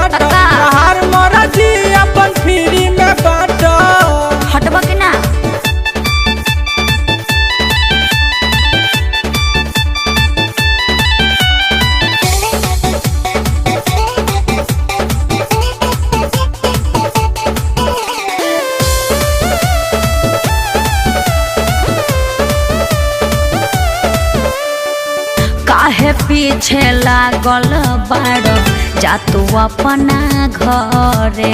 बाटो तहार मर्जी अपन फ्री में बाटो। हटबा के ना काहे पीछे लागल बाड़ो जा तू अपना घरे।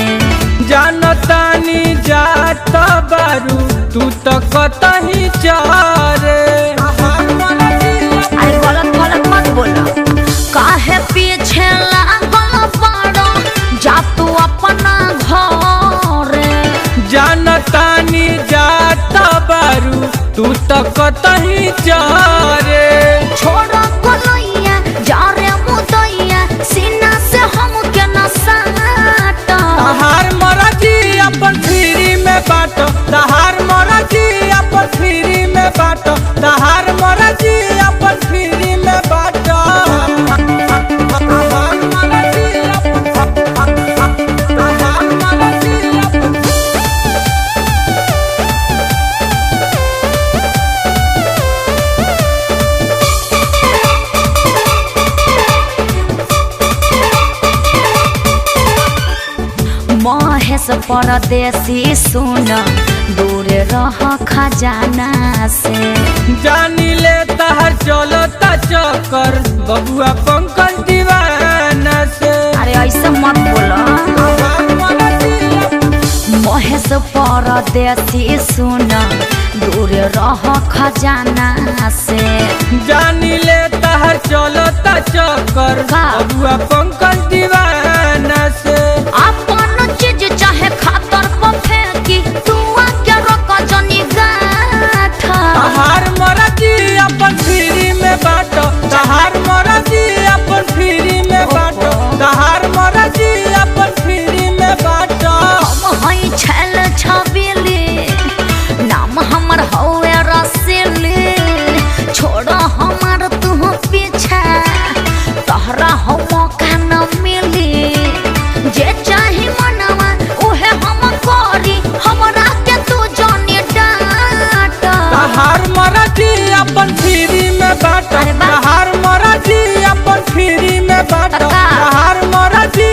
जानतानी जात बारू तू तो कतही चारे। अरे गलत गलत मत बोलो। काहे पीछे लागल बाड़ो जा तू अपना घरे। जानतानी जात बारू तू तो कतही चारे। छोड़ गोलैया जा रे मुदैया सीना से हम के न साटा। तहार मर्जी अपन फ्री में बाटो तहार मर्जी अपन फ्री में बाटो तहार मर्जी अपन फ्री में बाटो। महेश परदेसी सुन दूर रह खजाना से। जानी ले तहर चलो ता चक्कर बबुआ पंकज दीवाना से। अरे ऐसा मत बोलो। महेश परदेसी सुन दूर रह खजाना से। जानी ले तहर चलो ता चक्कर बबुआ पंकज दीवाना से। अपन चीज चाहे खातर पर फेंकी तू आके रोक जनी गाथा। तहार मर्जी अपन फ्री में बाटो तहार मर्जी अपन फ्री में बाटो तहार मर्जी अपन फ्री में बाटो। हम हई छैल छबीली नाम हमर हौवे रसीली। छोड़ हमार तू पीछा तहरा हो मौका न मिली। जे चाही मनवा उहे हम करी हमरा के तू जानी डांट। तहार मर्जी अपन फ्री में बाटो अरे वाह। तहार मर्जी अपन फ्री में बाटो तहार मर्जी